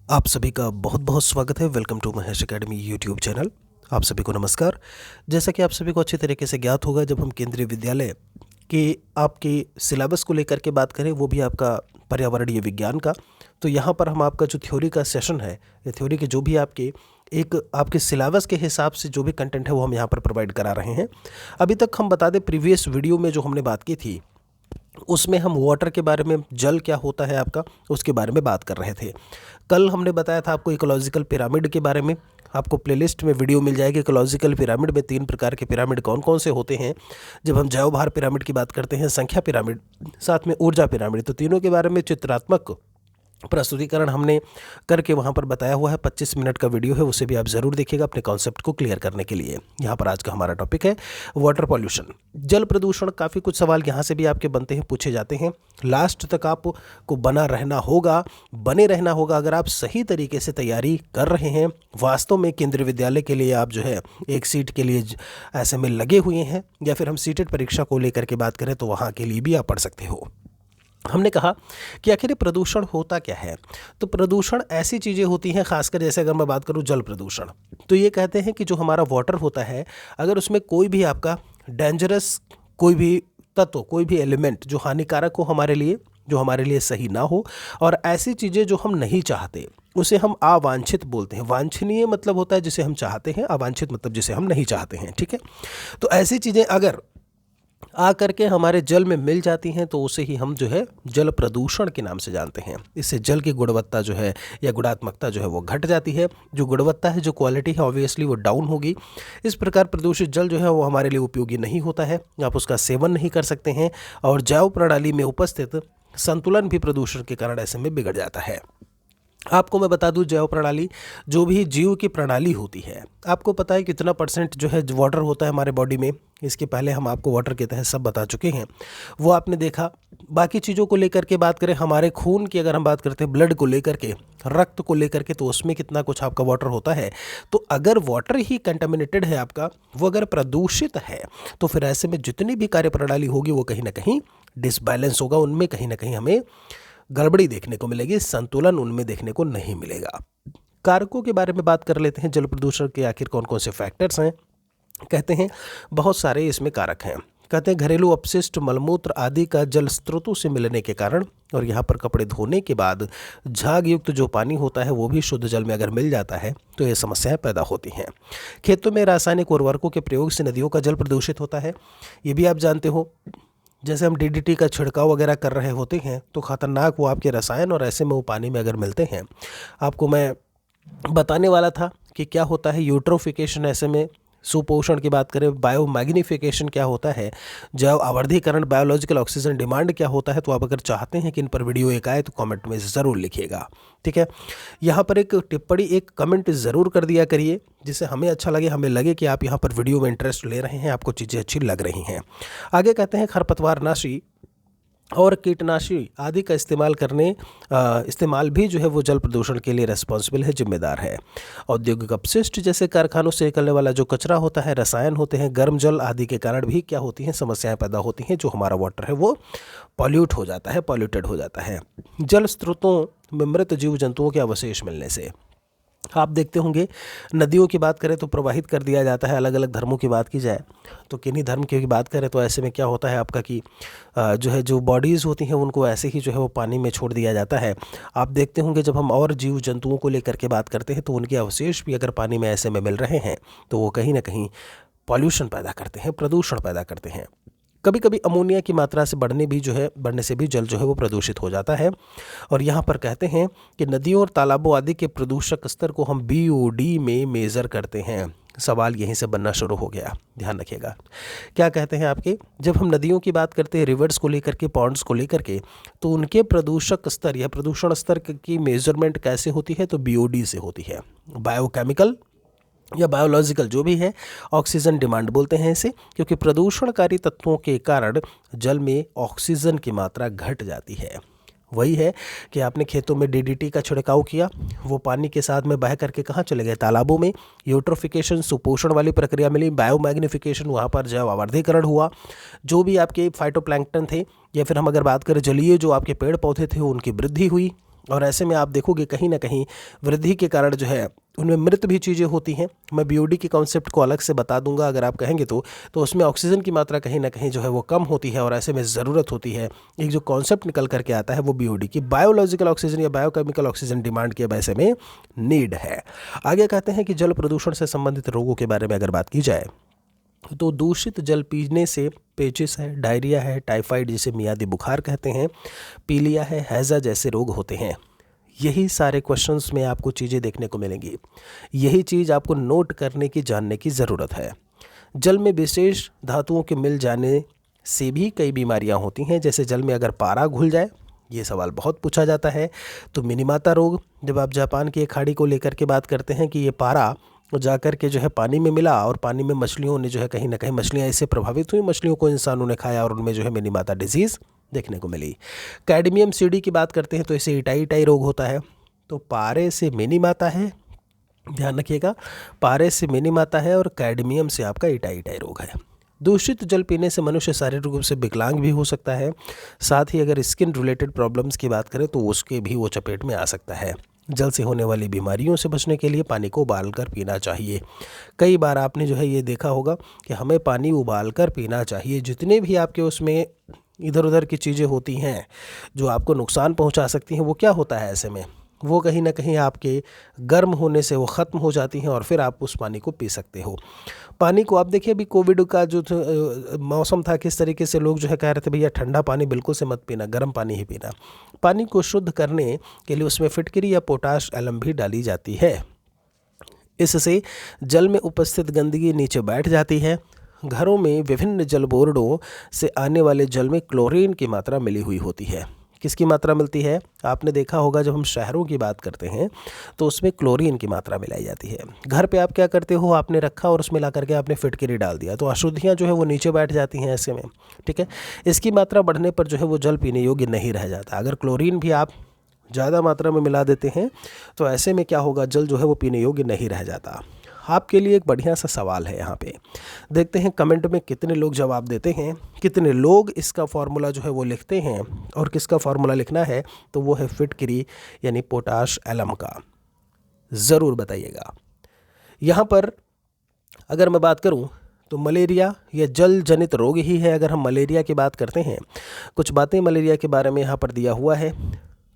आप सभी का बहुत बहुत स्वागत है। Welcome to Mahesh academy YouTube channel. आप सभी को नमस्कार। जैसा कि आप सभी को अच्छी तरीके से ज्ञात होगा, जब हम केंद्रीय विद्यालय के आपके सिलेबस को लेकर के बात करें, वो भी आपका पर्यावरणीय विज्ञान का, तो यहाँ पर हम आपका जो थ्योरी का सेशन है, या थ्योरी के जो भी आपके सिलेबस के हिसाब से जो भी कंटेंट है वो हम यहाँ पर प्रोवाइड करा रहे हैं। अभी तक हम बता दें, प्रीवियस वीडियो में जो हमने बात की थी उसमें हम वाटर के बारे में, जल क्या होता है आपका, उसके बारे में बात कर रहे थे। कल हमने बताया था आपको इकोलॉजिकल पिरामिड के बारे में। आपको प्लेलिस्ट में वीडियो मिल जाएगी। इकोलॉजिकल पिरामिड में 3 प्रकार के पिरामिड कौन कौन से होते हैं। जब हम जैव भार पिरामिड की बात करते हैं, संख्या पिरामिड, साथ में ऊर्जा पिरामिड, तो तीनों के बारे में चित्रात्मक प्रस्तुतिकरण हमने करके वहाँ पर बताया हुआ है। 25 मिनट का वीडियो है, उसे भी आप ज़रूर देखिएगा अपने कॉन्सेप्ट को क्लियर करने के लिए। यहाँ पर आज का हमारा टॉपिक है वाटर पॉल्यूशन, जल प्रदूषण। काफ़ी कुछ सवाल यहाँ से भी आपके बनते हैं, पूछे जाते हैं। लास्ट तक आपको बने रहना होगा। अगर आप सही तरीके से तैयारी कर रहे हैं, वास्तव में केंद्रीय विद्यालय के लिए आप जो है एक सीट के लिए ऐसे में लगे हुए हैं, या फिर हम सीटेड परीक्षा को लेकर के बात करें तो वहाँ के लिए भी आप पढ़ सकते हो। हमने कहा कि आखिर ये प्रदूषण होता क्या है। तो प्रदूषण ऐसी चीज़ें होती हैं, खासकर जैसे अगर मैं बात करूं जल प्रदूषण, तो ये कहते हैं कि जो हमारा वाटर होता है, अगर उसमें कोई भी आपका डेंजरस कोई भी तत्व, कोई भी एलिमेंट जो हानिकारक हो हमारे लिए, जो हमारे लिए सही ना हो, और ऐसी चीज़ें जो हम नहीं चाहते, उसे हम अवांछित बोलते हैं। वांछनीय मतलब होता है जिसे हम चाहते हैं, अवांछित मतलब जिसे हम नहीं चाहते हैं। ठीक है, तो ऐसी चीज़ें अगर आ करके हमारे जल में मिल जाती हैं तो उसे ही हम जो है जल प्रदूषण के नाम से जानते हैं। इससे जल की गुणवत्ता जो है, या गुणात्मकता जो है, वो घट जाती है। जो गुणवत्ता है, जो क्वालिटी है, ऑब्वियसली वो डाउन होगी। इस प्रकार प्रदूषित जल जो है वो हमारे लिए उपयोगी नहीं होता है, आप उसका सेवन नहीं कर सकते हैं, और जैव प्रणाली में उपस्थित संतुलन भी प्रदूषण के कारण ऐसे में बिगड़ जाता है। आपको मैं बता दूं, जैव प्रणाली जो भी जीव की प्रणाली होती है, आपको पता है कितना परसेंट जो है वाटर होता है हमारे बॉडी में। इसके पहले हम आपको वाटर के तहत सब बता चुके हैं, वो आपने देखा। बाकी चीज़ों को लेकर के बात करें, हमारे खून की अगर हम बात करते हैं, ब्लड को लेकर के, रक्त को लेकर के, तो उसमें कितना कुछ आपका वाटर होता है। तो अगर वाटर ही कंटेमिनेटेड है आपका, वो अगर प्रदूषित है, तो फिर ऐसे में जितनी भी कार्य प्रणाली होगी वो कहीं ना कहीं डिसबैलेंस होगा, उनमें कहीं ना कहीं हमें गड़बड़ी देखने को मिलेगी, संतुलन उनमें देखने को नहीं मिलेगा। कारकों के बारे में बात कर लेते हैं। जल प्रदूषण के आखिर कौन कौन से फैक्टर्स हैं। कहते हैं बहुत सारे इसमें कारक हैं। कहते हैं घरेलू अपशिष्ट, मलमूत्र आदि का जल स्रोतों से मिलने के कारण, और यहाँ पर कपड़े धोने के बाद झाग युक्त जो पानी होता है वो भी शुद्ध जल में अगर मिल जाता है तो ये समस्याएं पैदा होती हैं। खेतों में रासायनिक उर्वरकों के प्रयोग से नदियों का जल प्रदूषित होता है, ये भी आप जानते हो। जैसे हम डीडीटी का छिड़काव वगैरह कर रहे होते हैं तो खतरनाक वो आपके रसायन, और ऐसे में वो पानी में अगर मिलते हैं, आपको मैं बताने वाला था कि क्या होता है यूट्रोफिकेशन, ऐसे में सुपोषण की बात करें, बायोमैग्निफिकेशन क्या होता है, जैव आवर्धीकरण, बायोलॉजिकल ऑक्सीजन डिमांड क्या होता है। तो आप अगर चाहते हैं कि इन पर वीडियो एक आए तो कमेंट में ज़रूर लिखिएगा। ठीक है, यहाँ पर एक टिप्पणी, एक कमेंट ज़रूर कर दिया करिए, जिससे हमें अच्छा लगे, हमें लगे कि आप यहाँ पर वीडियो में इंटरेस्ट ले रहे हैं, आपको चीज़ें अच्छी लग रही हैं। आगे कहते हैं खरपतवारनाशी और कीटनाशी आदि का इस्तेमाल भी जो है वो जल प्रदूषण के लिए रिस्पॉन्सिबल है, जिम्मेदार है। औद्योगिक अपशिष्ट जैसे कारखानों से निकलने वाला जो कचरा होता है, रसायन होते हैं, गर्म जल आदि के कारण भी क्या होती हैं, समस्याएं पैदा होती हैं। जो हमारा वाटर है वो पॉल्यूट हो जाता है, पॉल्यूटेड हो जाता है। जल स्रोतों में मृत जीव जंतुओं के अवशेष मिलने से, आप देखते होंगे नदियों की बात करें तो प्रवाहित कर दिया जाता है। अलग अलग धर्मों की बात की जाए तो किन्हीं धर्म की बात करें तो ऐसे में क्या होता है आपका कि जो बॉडीज़ होती हैं उनको ऐसे ही जो है वो पानी में छोड़ दिया जाता है। आप देखते होंगे जब हम और जीव जंतुओं को लेकर के बात करते हैं तो उनके अवशेष भी अगर पानी में ऐसे में मिल रहे हैं तो वो कहीं ना कहीं पॉल्यूशन पैदा करते हैं, प्रदूषण पैदा करते हैं। कभी कभी अमोनिया की मात्रा से बढ़ने से भी जल जो है वो प्रदूषित हो जाता है। और यहाँ पर कहते हैं कि नदियों और तालाबों आदि के प्रदूषक स्तर को हम BOD में मेज़र करते हैं। सवाल यहीं से बनना शुरू हो गया, ध्यान रखिएगा। क्या कहते हैं आपके, जब हम नदियों की बात करते हैं, रिवर्स को लेकर के, पॉन्ड्स को लेकर के, तो उनके प्रदूषक स्तर या प्रदूषण स्तर की मेजरमेंट कैसे होती है, तो BOD से होती है। बायोकेमिकल या बायोलॉजिकल जो भी है, ऑक्सीजन डिमांड बोलते हैं इसे, क्योंकि प्रदूषणकारी तत्वों के कारण जल में ऑक्सीजन की मात्रा घट जाती है। वही है कि आपने खेतों में DDT का छिड़काव किया, वो पानी के साथ में बह करके कहाँ चले गए, तालाबों में। यूट्रोफिकेशन, सुपोषण वाली प्रक्रिया मिली। बायोमैग्निफिकेशन, वहाँ पर जैव आवर्धीकरण हुआ। जो भी आपके फाइटोप्लैंक्टन थे, या फिर हम अगर बात करें जलीय जो आपके पेड़ पौधे थे, उनकी वृद्धि हुई। और ऐसे में आप देखोगे कहीं ना कहीं वृद्धि के कारण जो है उनमें मृत भी चीज़ें होती हैं। मैं बीओडी के कॉन्सेप्ट को अलग से बता दूंगा अगर आप कहेंगे तो उसमें ऑक्सीजन की मात्रा कहीं ना कहीं जो है वो कम होती है और ऐसे में ज़रूरत होती है, एक जो कॉन्सेप्ट निकल करके आता है वो बीओडी की बायोलॉजिकल ऑक्सीजन या बायोकेमिकल ऑक्सीजन डिमांड की अब ऐसे में नीड है। आगे कहते हैं कि जल प्रदूषण से संबंधित रोगों के बारे में अगर बात की जाए तो दूषित जल पीने से पेचिस है, डायरिया है, टाइफाइड जिसे मियादी बुखार कहते हैं, पीलिया है, हैज़ा जैसे रोग होते हैं। यही सारे क्वेश्चंस में आपको चीज़ें देखने को मिलेंगी। यही चीज़ आपको नोट करने की, जानने की ज़रूरत है। जल में विशेष धातुओं के मिल जाने से भी कई बीमारियां होती हैं, जैसे जल में अगर पारा घुल जाए, ये सवाल बहुत पूछा जाता है। तो मिनीमाता रोग, जब आप जापान की एक खाड़ी को लेकर के बात करते हैं कि ये पारा जा कर के जो है पानी में मिला और पानी में मछलियों ने जो है कहीं ना कहीं मछलियाँ इससे प्रभावित हुई, मछलियों को इंसानों ने खाया और उनमें जो है मिनीमाता डिजीज़ देखने को मिली। कैडमियम सीडी की बात करते हैं तो इसे इटाई इटाई रोग होता है। तो पारे से मिनीमाता है, ध्यान रखिएगा, पारे से मिनीमाता है और कैडमियम से आपका इटाई इटाई रोग है। दूषित जल पीने से मनुष्य शारीरिक रूप से विकलांग भी हो सकता है। साथ ही अगर स्किन रिलेटेड प्रॉब्लम्स की बात करें तो उसके भी वो चपेट में आ सकता है। जल से होने वाली बीमारियों से बचने के लिए पानी को उबाल कर पीना चाहिए। कई बार आपने जो है ये देखा होगा कि हमें पानी उबाल कर पीना चाहिए। जितने भी आपके उसमें इधर उधर की चीज़ें होती हैं जो आपको नुकसान पहुंचा सकती हैं, वो क्या होता है ऐसे में, वो कहीं ना कहीं आपके गर्म होने से वो ख़त्म हो जाती हैं और फिर आप उस पानी को पी सकते हो। पानी को आप देखिए, अभी कोविड का जो मौसम था, किस तरीके से लोग जो है कह रहे थे भैया ठंडा पानी बिल्कुल से मत पीना, गर्म पानी ही पीना। पानी को शुद्ध करने के लिए उसमें फिटकरी या पोटाश एलम भी डाली जाती है। इससे जल में उपस्थित गंदगी नीचे बैठ जाती है। घरों में विभिन्न जल बोर्डों से आने वाले जल में क्लोरीन की मात्रा मिली हुई होती है। किसकी मात्रा मिलती है? आपने देखा होगा जब हम शहरों की बात करते हैं तो उसमें क्लोरीन की मात्रा मिलाई जाती है। घर पे आप क्या करते हो, आपने रखा और उसमें ला करके आपने फिटकरी डाल दिया तो अशुद्धियाँ जो है वो नीचे बैठ जाती हैं ऐसे में, ठीक है। इसकी मात्रा बढ़ने पर जो है वो जल पीने योग्य नहीं रह जाता। अगर क्लोरीन भी आप ज़्यादा मात्रा में मिला देते हैं तो ऐसे में क्या होगा, जल जो है वो पीने योग्य नहीं रह जाता। आपके लिए एक बढ़िया सा सवाल है यहाँ पे, देखते हैं कमेंट में कितने लोग जवाब देते हैं, कितने लोग इसका फॉर्मूला जो है वो लिखते हैं। और किसका फॉर्मूला लिखना है तो वो है फिटकरी यानी पोटाश एलम का, ज़रूर बताइएगा। यहाँ पर अगर मैं बात करूँ तो मलेरिया या जल जनित रोग ही है। अगर हम मलेरिया की बात करते हैं, कुछ बातें मलेरिया के बारे में यहाँ पर दिया हुआ है।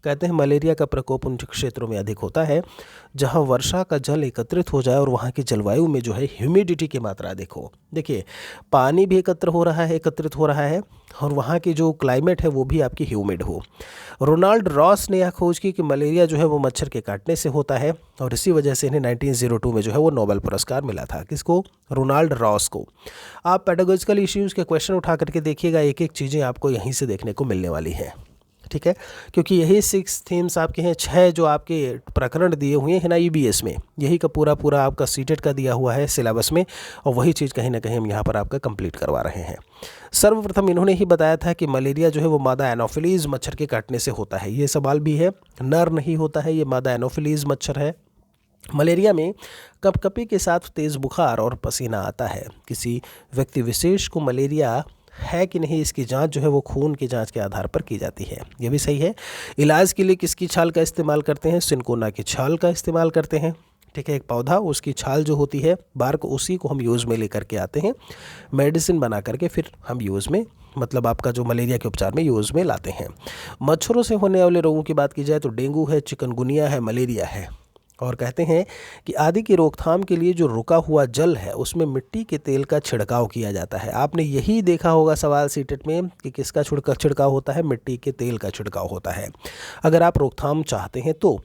कहते हैं मलेरिया का प्रकोप उन क्षेत्रों में अधिक होता है जहां वर्षा का जल एकत्रित हो जाए और वहां की जलवायु में जो है ह्यूमिडिटी की मात्रा देखिए पानी भी एकत्रित हो रहा है और वहां की जो क्लाइमेट है वो भी आपकी ह्यूमिड हो। रोनाल्ड रॉस ने यह खोज की कि मलेरिया जो है वो मच्छर के काटने से होता है और इसी वजह से इन्हें 1902 में जो है वो नोबेल पुरस्कार मिला था। किसको? रोनाल्ड रॉस को। आप पेडागोजिकल इश्यूज़ के क्वेश्चन उठा करके देखिएगा, एक एक चीज़ें आपको यहीं से देखने को मिलने वाली हैं, ठीक है। क्योंकि यही 6 थीम्स आपके हैं, 6 जो आपके प्रकरण दिए हुए हैं ना ईबीएस में, यही का पूरा आपका सीटेट का दिया हुआ है सिलेबस में और वही चीज़ कहीं ना कहीं हम यहाँ पर आपका कंप्लीट करवा रहे हैं। सर्वप्रथम इन्होंने ही बताया था कि मलेरिया जो है वो मादा एनोफिलीज मच्छर के काटने से होता है। ये सवाल भी है, नर नहीं होता है, ये मादा एनोफिलीज मच्छर है। मलेरिया में कपकपी के साथ तेज़ बुखार और पसीना आता है। किसी व्यक्ति विशेष को मलेरिया है कि नहीं इसकी जांच जो है वो खून की जांच के आधार पर की जाती है, ये भी सही है। इलाज के लिए किसकी छाल का इस्तेमाल करते हैं? सिनकोना की छाल का इस्तेमाल करते हैं, ठीक है। एक पौधा, उसकी छाल जो होती है, बार्क, उसी को हम यूज़ में लेकर के आते हैं, मेडिसिन बना करके फिर हम यूज़ में, मतलब आपका जो मलेरिया के उपचार में यूज़ में लाते हैं। मच्छरों से होने वाले रोगों की बात की जाए तो डेंगू है, चिकनगुनिया है, मलेरिया है। और कहते हैं कि आदि की रोकथाम के लिए जो रुका हुआ जल है उसमें मिट्टी के तेल का छिड़काव किया जाता है। आपने यही देखा होगा सवाल सीटेट में कि किसका छिड़काव होता है? मिट्टी के तेल का छिड़काव होता है। अगर आप रोकथाम चाहते हैं तो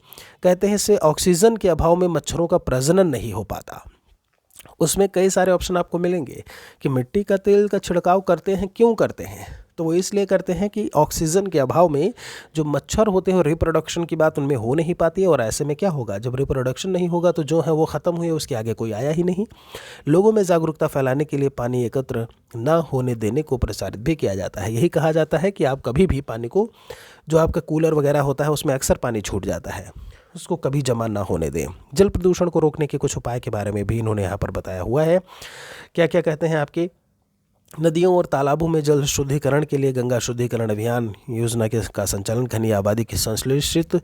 कहते हैं इससे ऑक्सीजन के अभाव में मच्छरों का प्रजनन नहीं हो पाता। उसमें कई सारे ऑप्शन आपको मिलेंगे कि मिट्टी का तेल का छिड़काव करते हैं, क्यों करते हैं? तो वो इसलिए करते हैं कि ऑक्सीजन के अभाव में जो मच्छर होते हैं रिप्रोडक्शन की बात उनमें हो नहीं पाती है और ऐसे में क्या होगा, जब रिप्रोडक्शन नहीं होगा तो जो है वो ख़त्म हुए, उसके आगे कोई आया ही नहीं। लोगों में जागरूकता फैलाने के लिए पानी एकत्र ना होने देने को प्रचारित भी किया जाता है। यही कहा जाता है कि आप कभी भी पानी को, जो आपका कूलर वगैरह होता है उसमें अक्सर पानी छूट जाता है, उसको कभी जमा ना होने दें। जल प्रदूषण को रोकने के कुछ उपाय के बारे में भी इन्होंने यहाँ पर बताया हुआ है। क्या क्या कहते हैं आपके नदियों और तालाबों में जल शुद्धिकरण के लिए गंगा शुद्धिकरण अभियान योजना के का संचालन, घनी आबादी की संश्लेषित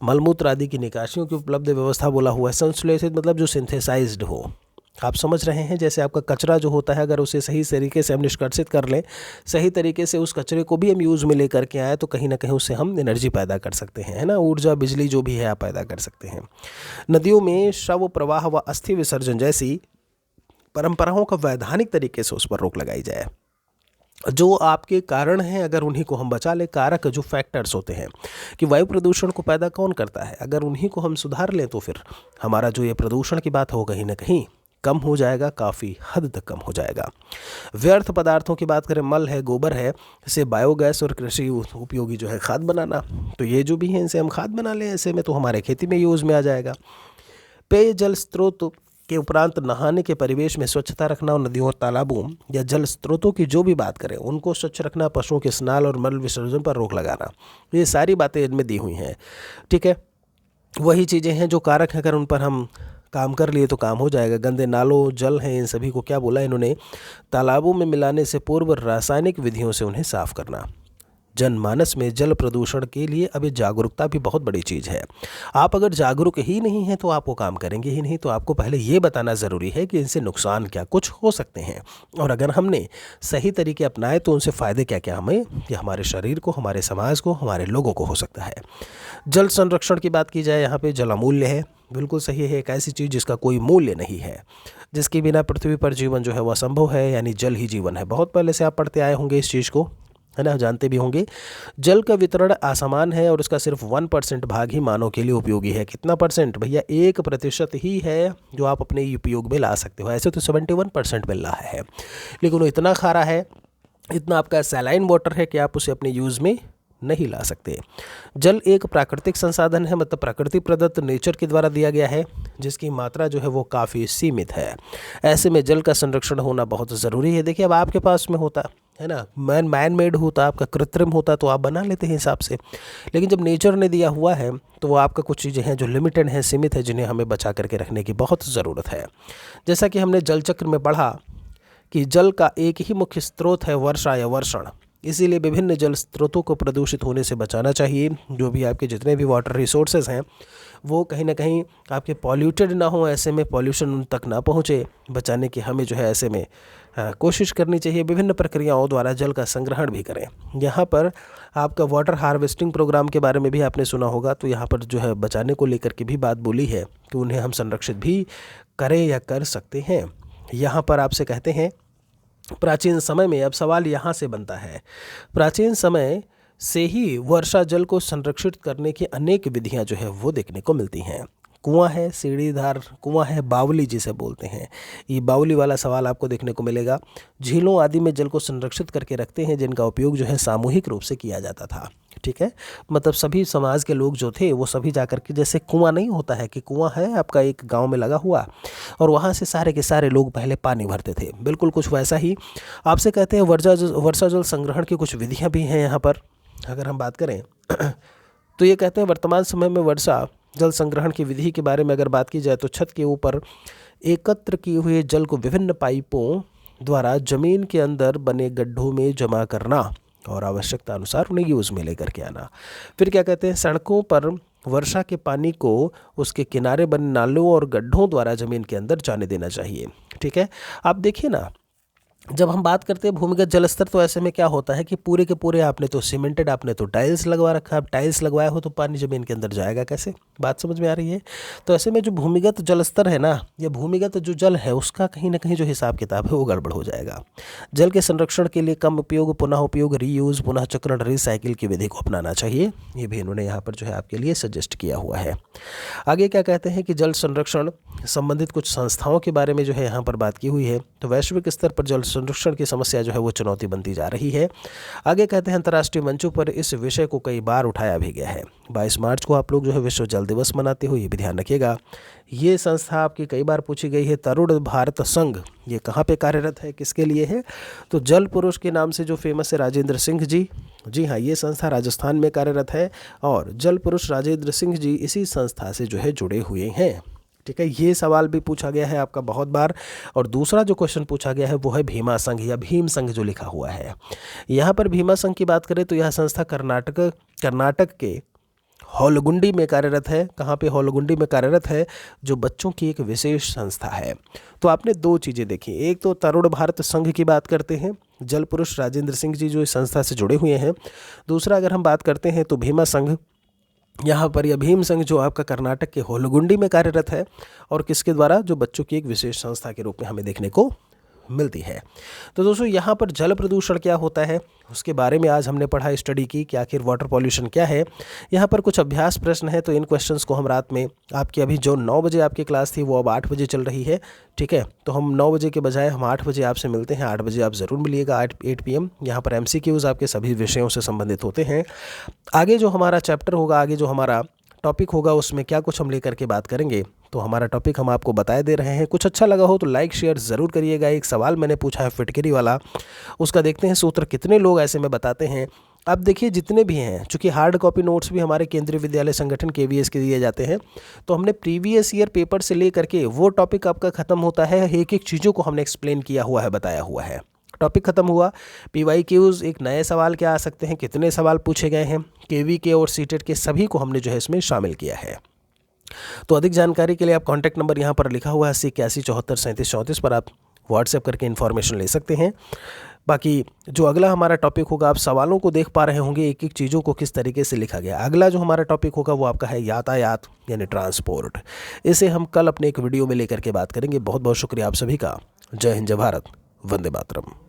मलमूत्र आदि की निकासियों की उपलब्ध व्यवस्था बोला हुआ है। संश्लेषित मतलब जो सिंथेसाइज्ड हो, आप समझ रहे हैं। जैसे आपका कचरा जो होता है, अगर उसे सही तरीके से हम निष्कासित कर लें, सही तरीके से उस कचरे को भी हम यूज़ में लेकर के आए, तो कहीं ना कहीं उससे हम एनर्जी पैदा कर सकते हैं, है ना, ऊर्जा बिजली जो भी है आप पैदा कर सकते हैं। नदियों में शव प्रवाह व अस्थि विसर्जन जैसी परंपराओं का वैधानिक तरीके से उस पर रोक लगाई जाए। जो आपके कारण हैं अगर उन्हीं को हम बचा लें, कारक जो फैक्टर्स होते हैं कि वायु प्रदूषण को पैदा कौन करता है, अगर उन्हीं को हम सुधार लें तो फिर हमारा जो ये प्रदूषण की बात हो कहीं ना कहीं कम हो जाएगा, काफ़ी हद तक कम हो जाएगा। व्यर्थ पदार्थों की बात करें, मल है, गोबर है, इसे बायोगैस और कृषि उपयोगी जो है खाद बनाना, तो ये जो भी है इनसे हम खाद बना लें, ऐसे में तो हमारे खेती में यूज़ में आ जाएगा। पेयजल स्रोत के उपरांत नहाने के परिवेश में स्वच्छता रखना और नदियों और तालाबों या जल स्रोतों की जो भी बात करें उनको स्वच्छ रखना, पशुओं के स्नान और मल विसर्जन पर रोक लगाना, ये सारी बातें इनमें दी हुई हैं। ठीक है, वही चीज़ें हैं जो कारक हैं, अगर उन पर हम काम कर लिए तो काम हो जाएगा। गंदे नालों जल हैं, इन सभी को क्या बोला इन्होंने, तालाबों में मिलाने से पूर्व रासायनिक विधियों से उन्हें साफ करना। जनमानस में जल प्रदूषण के लिए अभी जागरूकता भी बहुत बड़ी चीज़ है। आप अगर जागरूक ही नहीं हैं तो आप वो काम करेंगे ही नहीं, तो आपको पहले ये बताना ज़रूरी है कि इनसे नुकसान क्या कुछ हो सकते हैं, और अगर हमने सही तरीके अपनाए तो उनसे फ़ायदे क्या क्या हमें या हमारे शरीर को, हमारे समाज को, हमारे लोगों को हो सकता है। जल संरक्षण की बात की जाए, यहाँ पे जल अमूल्य है, बिल्कुल सही है। एक ऐसी चीज़ जिसका कोई मूल्य नहीं है, जिसके बिना पृथ्वी पर जीवन जो है वह असंभव है, यानी जल ही जीवन है। बहुत पहले से आप पढ़ते आए होंगे इस चीज़ को, है ना, जानते भी होंगे। जल का वितरण असमान है और उसका सिर्फ 1% भाग ही मानव के लिए उपयोगी है। कितना परसेंट भैया? 1% ही है जो आप अपने उपयोग में ला सकते हो। ऐसे तो 71% मिल रहा है, लेकिन वो इतना खारा है, इतना आपका सैलाइन वाटर है कि आप उसे अपने यूज़ में नहीं ला सकते। जल एक प्राकृतिक संसाधन है, मतलब प्रकृति प्रदत्त, नेचर के द्वारा दिया गया है, जिसकी मात्रा जो है वो काफ़ी सीमित है। ऐसे में जल का संरक्षण होना बहुत ज़रूरी है। देखिए, अब आपके पास में होता है ना, मैन मेड होता, आपका कृत्रिम होता, तो आप बना लेते हैं हिसाब से, लेकिन जब नेचर ने दिया हुआ है तो वो आपका कुछ चीज़ें हैं जो लिमिटेड हैं, सीमित है, जिन्हें हमें बचा करके रखने की बहुत ज़रूरत है। जैसा कि हमने जल चक्र में पढ़ा कि जल का एक ही मुख्य स्रोत है वर्षा या वर्षण, इसीलिए विभिन्न जल स्रोतों को प्रदूषित होने से बचाना चाहिए। जो भी आपके जितने भी वाटर रिसोर्सेज हैं वो कहीं ना कहीं आपके पॉल्यूटेड ना हो, ऐसे में पॉल्यूशन उन तक ना पहुँचे, बचाने की हमें जो है ऐसे में कोशिश करनी चाहिए। विभिन्न प्रक्रियाओं द्वारा जल का संग्रहण भी करें। यहाँ पर आपका वाटर हार्वेस्टिंग प्रोग्राम के बारे में भी आपने सुना होगा, तो यहाँ पर जो है बचाने को लेकर के भी बात बोली है कि उन्हें हम संरक्षित भी करें या कर सकते हैं। यहाँ पर आपसे कहते हैं प्राचीन समय में, अब सवाल यहाँ से बनता है, प्राचीन समय से ही वर्षा जल को संरक्षित करने की अनेक विधियाँ जो है वो देखने को मिलती हैं। कुआं है, सीढ़ीदार कुआं है, बावली जिसे बोलते हैं, ये बावली वाला सवाल आपको देखने को मिलेगा। झीलों आदि में जल को संरक्षित करके रखते हैं, जिनका उपयोग जो है सामूहिक रूप से किया जाता था। ठीक है, मतलब सभी समाज के लोग जो थे वो सभी जाकर के, जैसे कुआं नहीं होता है कि कुआं है आपका एक गांव में लगा हुआ और वहां से सारे के सारे लोग पहले पानी भरते थे, बिल्कुल कुछ वैसा ही आपसे कहते हैं। वर्षा जल संग्रहण की कुछ विधियां भी हैं यहाँ पर अगर हम बात करें तो ये कहते हैं वर्तमान समय में वर्षा जल संग्रहण की विधि के बारे में अगर बात की जाए तो छत के ऊपर एकत्र किए हुए जल को विभिन्न पाइपों द्वारा जमीन के अंदर बने गड्ढों में जमा करना और आवश्यकता अनुसार उन्हें यूज़ में लेकर के आना। फिर क्या कहते हैं, सड़कों पर वर्षा के पानी को उसके किनारे बने नालों और गड्ढों द्वारा ज़मीन के अंदर जाने देना चाहिए। ठीक है, आप देखिए ना, जब हम बात करते हैं भूमिगत जल स्तर, तो ऐसे में क्या होता है कि पूरे के पूरे आपने तो सीमेंटेड, आपने तो टाइल्स लगवा रखा है। अब टाइल्स लगवाया हो तो पानी ज़मीन के अंदर जाएगा कैसे? बात समझ में आ रही है? तो ऐसे में जो भूमिगत जल स्तर है ना, या भूमिगत जो जल है, उसका कहीं ना कहीं जो हिसाब किताब है वो गड़बड़ हो जाएगा। जल के संरक्षण के लिए कम उपयोग, पुनः उपयोग, रीयूज़, पुनः चक्रण, रिसाइकिल की विधि को अपनाना चाहिए। ये भी इन्होंने यहाँ पर जो है आपके लिए सजेस्ट किया हुआ है। आगे क्या कहते हैं कि जल संरक्षण संबंधित कुछ संस्थाओं के बारे में जो है यहाँ पर बात की हुई है। तो वैश्विक स्तर पर जल संरक्षण की समस्या जो है वो चुनौती बनती जा रही है। आगे कहते हैं अंतर्राष्ट्रीय मंचों पर इस विषय को कई बार उठाया भी गया है। 22 मार्च को आप लोग जो है विश्व जल दिवस मनाते हो, ये भी ध्यान रखिएगा। ये संस्था आपकी कई बार पूछी गई है, तरुण भारत संघ, ये कहाँ पे कार्यरत है, किसके लिए है? तो जल पुरुष के नाम से जो फेमस है राजेंद्र सिंह जी, जी हाँ, ये संस्था राजस्थान में कार्यरत है और जल पुरुष राजेंद्र सिंह जी इसी संस्था से जो है जुड़े हुए हैं। ठीक है, ये सवाल भी पूछा गया है आपका बहुत बार। और दूसरा जो क्वेश्चन पूछा गया है वो है भीमा संघ या भीम संघ जो लिखा हुआ है। यहाँ पर भीमा संघ की बात करें तो यह संस्था कर्नाटक के हौलगुंडी में कार्यरत है। कहाँ पे? हौलगुंडी में कार्यरत है, जो बच्चों की एक विशेष संस्था है। तो आपने दो चीज़ें देखी, एक तो तरुण भारत संघ की बात करते हैं, जल पुरुष राजेंद्र सिंह जी जो इस संस्था से जुड़े हुए हैं। दूसरा अगर हम बात करते हैं तो भीमा संघ, यहाँ पर यह भीम संघ जो आपका कर्नाटक के होलगुंडी में कार्यरत है और किसके द्वारा? जो बच्चों की एक विशेष संस्था के रूप में हमें देखने को मिलती है। तो दोस्तों यहाँ पर जल प्रदूषण क्या होता है उसके बारे में आज हमने पढ़ा, स्टडी की कि आखिर वाटर पॉल्यूशन क्या है। यहाँ पर कुछ अभ्यास प्रश्न है, तो इन क्वेश्चंस को हम रात में आपकी अभी जो 9 बजे आपकी क्लास थी वो अब 8 बजे चल रही है। ठीक है, तो हम 9 बजे के बजाय हम 8 बजे आपसे मिलते हैं। 8 बजे आप ज़रूर मिलिएगा, 8 PM। यहाँ पर MCQs आपके सभी विषयों से संबंधित होते हैं। आगे जो हमारा चैप्टर होगा, आगे जो हमारा टॉपिक होगा, उसमें क्या कुछ हम लेकर के बात करेंगे, तो हमारा टॉपिक हम आपको बताए दे रहे हैं। कुछ अच्छा लगा हो तो लाइक शेयर ज़रूर करिएगा। एक सवाल मैंने पूछा है फिटकरी वाला, उसका देखते हैं सूत्र कितने लोग ऐसे में बताते हैं। अब देखिए जितने भी हैं, चूँकि हार्ड कॉपी नोट्स भी हमारे केंद्रीय विद्यालय संगठन KVS के दिए जाते हैं, तो हमने प्रीवियस ईयर पेपर से ले करके वो टॉपिक आपका ख़त्म होता है, एक एक चीज़ों को हमने एक्सप्लेन किया हुआ है, बताया हुआ है। टॉपिक खत्म हुआ। PYQs, एक नए सवाल क्या आ सकते हैं, कितने सवाल पूछे गए हैं, KV के और सीटेट के सभी को हमने जो है इसमें शामिल किया है। तो अधिक जानकारी के लिए आप कॉन्टैक्ट नंबर यहाँ पर लिखा हुआ है 80 81 74 37 34 पर आप व्हाट्सएप करके इन्फॉर्मेशन ले सकते हैं। बाकी जो अगला हमारा टॉपिक होगा, आप सवालों को देख पा रहे होंगे एक एक चीज़ों को किस तरीके से लिखा गया। अगला जो हमारा टॉपिक होगा वो आपका है यातायात यानी ट्रांसपोर्ट। इसे हम कल अपने एक वीडियो में लेकर के बात करेंगे। बहुत बहुत शुक्रिया आप सभी का। जय हिंद, जय भारत, वंदे मातरम।